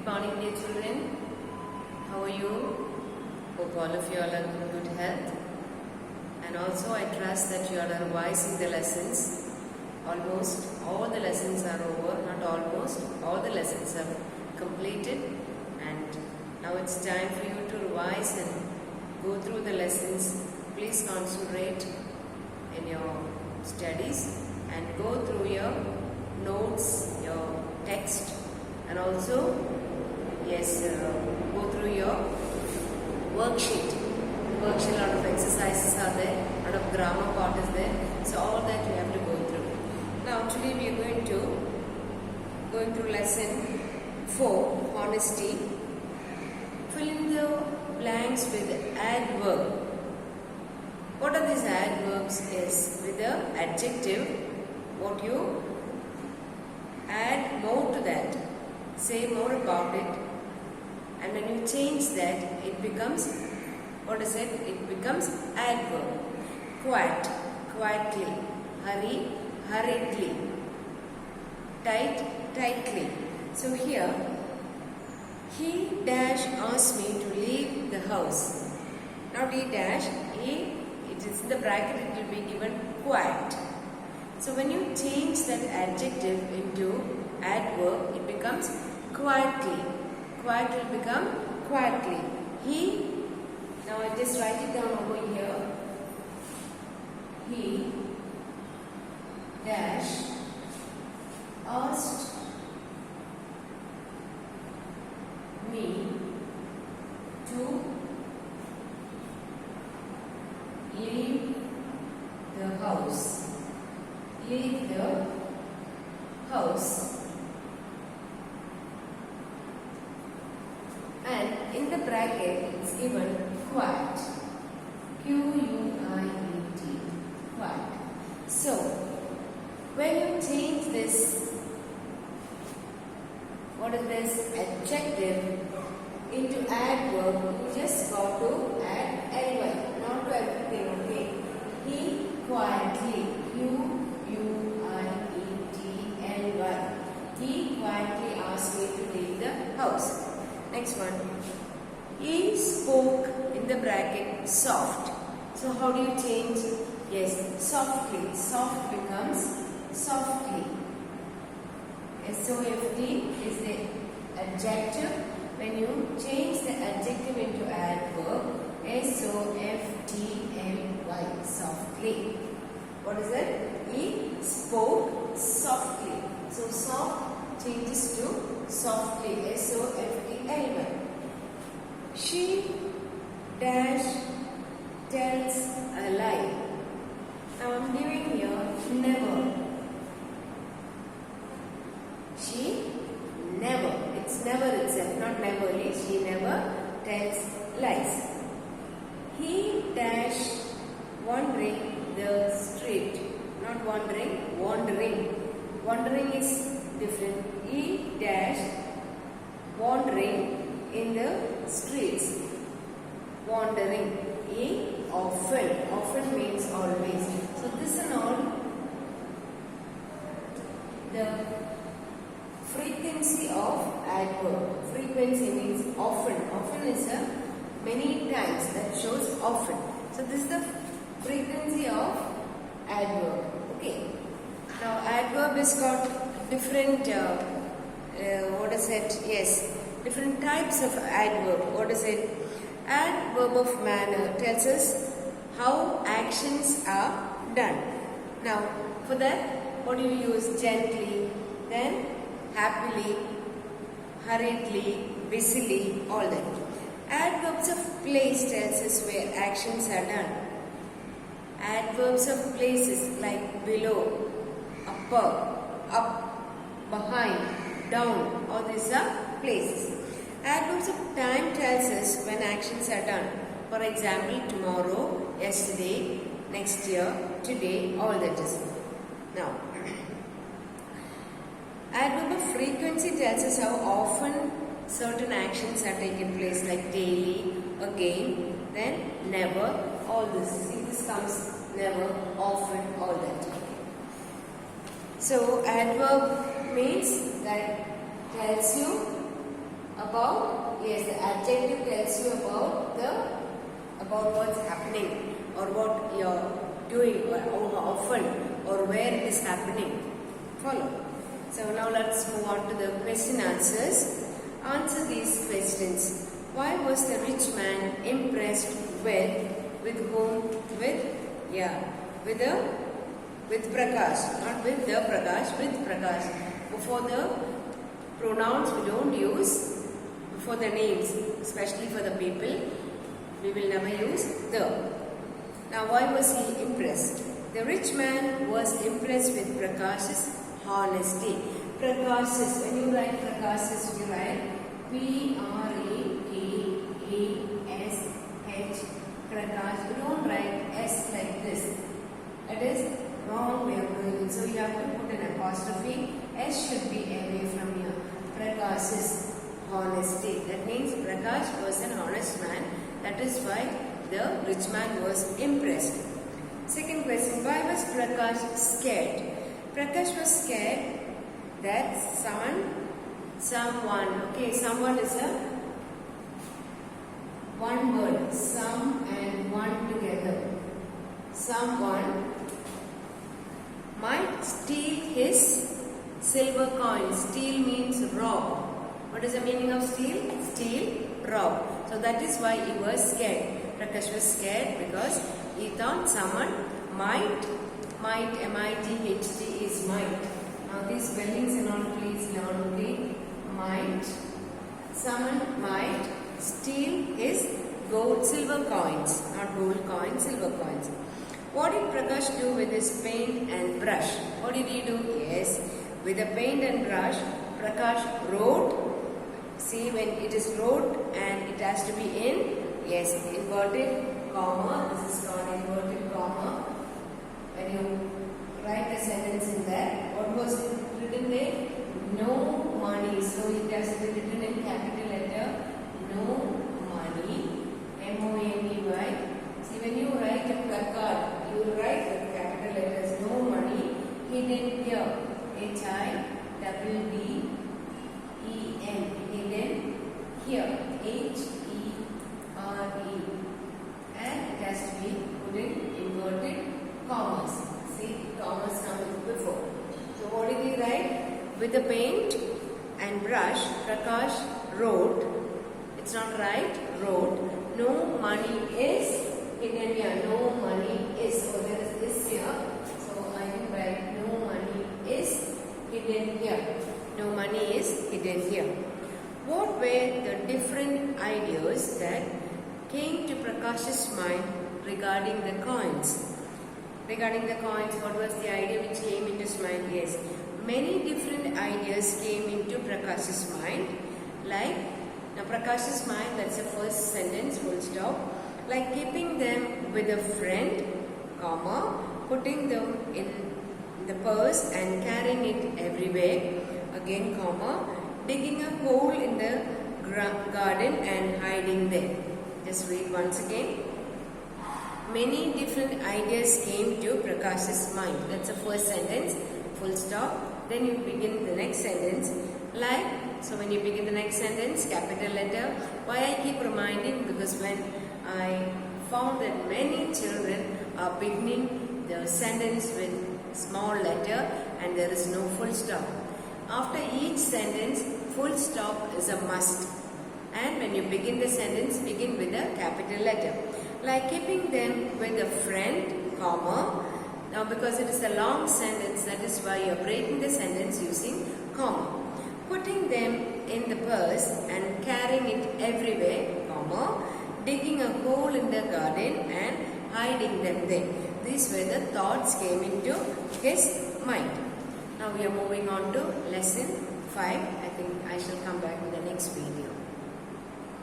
Good morning, dear children. How are you? Hope all of you all are in good health. And also I trust that you all are revising the lessons. Almost all the lessons are over. Not almost. All the lessons are completed. And now it's time for you to revise and go through the lessons. Please concentrate in your studies and go through your notes, your text, and also go through your worksheet. A lot of exercises are there, a lot of grammar part is there, so all that you have to go through. Now today we are going through lesson 4, honesty. Fill in the blanks with adverb. What are these adverbs? Is with the adjective, what you add more to that, say more about it, and when you change that, it becomes, it becomes adverb. Quiet, quietly. Hurry, hurriedly. Tight, tightly. So here, he dash asked me to leave the house. Now he dash, it is in the bracket, it will be given quiet. So when you change that adjective into adverb, it becomes quietly. Quiet will become quietly. He, now I just write it down over here. He dash asked me to leave the house. Leave the house. And in the bracket it's given quiet. Q-U-I-E-T. Quiet. So, when you change this, adjective into adverb, you just got to add ly, not to everything, okay? He quietly, Q-U-I-E-T-L-Y. He quietly asked me to leave the house. Next one. He spoke in the bracket soft. So how do you change? Yes, softly. Soft becomes softly. S-O-F-T is the adjective. When you change the adjective into adverb, S-O-F-T-L-Y, softly. What is it? He spoke softly. So soft changes to softly. S-O-F-T-L-Y. She dash tells a lie. Now I'm giving here never. She never. It's never itself, not neverly. She never tells lies. He dash wandering the street. Not wandering, wandering. Wandering is different. He dash wandering in the streets. Wandering. He often. Often means always. So this and all, the frequency of adverb. Frequency means often. Often is a many times. That shows often. So this is the frequency of adverb. Okay. Now adverb has got different, different types of adverb. Adverb of manner tells us how actions are done. Now for that, what do you use? Gently, then happily, hurriedly, busily, all that. Adverbs of place tells us where actions are done. Adverbs of places like below, upper, up, behind, down, all these are places. Adverbs of time tells us when actions are done. For example, tomorrow, yesterday, next year, today, all that is. Now, adverb of frequency tells us how often certain actions are taken place, like daily, again, then never, all this. See, this comes never, often, all that. So adverb means that tells you About, yes, the adjective tells you about what's happening or what you're doing or how often or where it is happening. Follow. So now let's move on to the question answers. Answer these questions. Why was the rich man impressed with whom? With Prakash, not with the Prakash, with Prakash. Before the pronouns we don't use, before the names, especially for the people, we will never use the. Now why was he impressed? The rich man was impressed with Prakash's honesty. Prakash's, when you write Prakash's, you write P-R-A-K-A-S-H, Prakash. You don't write S like this. It is wrong way of doing it. So you have to put an apostrophe. S should be away from here. Prakash's honesty. That means Prakash was an honest man. That is why the rich man was impressed. Second question, why was Prakash scared? Prakash was scared that someone, okay, someone is a one word, some and one together. Someone might steal his silver coins. Steal means rob. What is the meaning of steal? Steal, rob. So that is why he was scared. Prakash was scared because he thought someone might, M-I-G-H-T is might. Now these spellings and all please learn, okay? Might. Someone might steal his silver coins. Not gold coins, silver coins. What did Prakash do with his paint and brush? What did he do? Yes, with the paint and brush, Prakash wrote. See, when it is wrote and it has to be in, yes, inverted comma. This is called inverted comma. When you write the sentence in there, what was written there? No money. So it has to be written in capital letter. No money. M-O-N-E-Y. See, when you write a placard, you write with capital letters. No money. Hidden here. H-I-D-D-E-N. Hidden here. H-E-R-E. And it has to be put in inverted commas. See, commas come before. So what did he write? With the paint and brush, Prakash wrote. It's not right. Wrote. No money is hidden here. No money is. So there is this here. So I can write no money is hidden here. No money is hidden here. What were the different ideas that came to Prakash's mind regarding the coins? Regarding the coins, what was the idea which came into his mind? Yes, many different ideas came into Prakash's mind. Like, now Prakash's mind, that's the first sentence, full stop. Like keeping them with a friend, comma, putting them in the purse and carrying it everywhere, again, comma, digging a hole in the garden and hiding there. Just read once again. Many different ideas came to Prakash's mind. That's the first sentence, full stop. Then you begin the next sentence. Like, so when you begin the next sentence, capital letter. Why I keep reminding? Because when I found that many children are beginning the sentence with small letter and there is no full stop. After each sentence, full stop is a must. And when you begin the sentence, begin with a capital letter. Like keeping them with a friend, comma. Now because it is a long sentence, that is why you are breaking the sentence using comma. Putting them in the purse and carrying it everywhere, comma. Digging a hole in the garden and hiding them there. These were the thoughts came into his mind. Now we are moving on to lesson 5. I think I shall come back in the next video.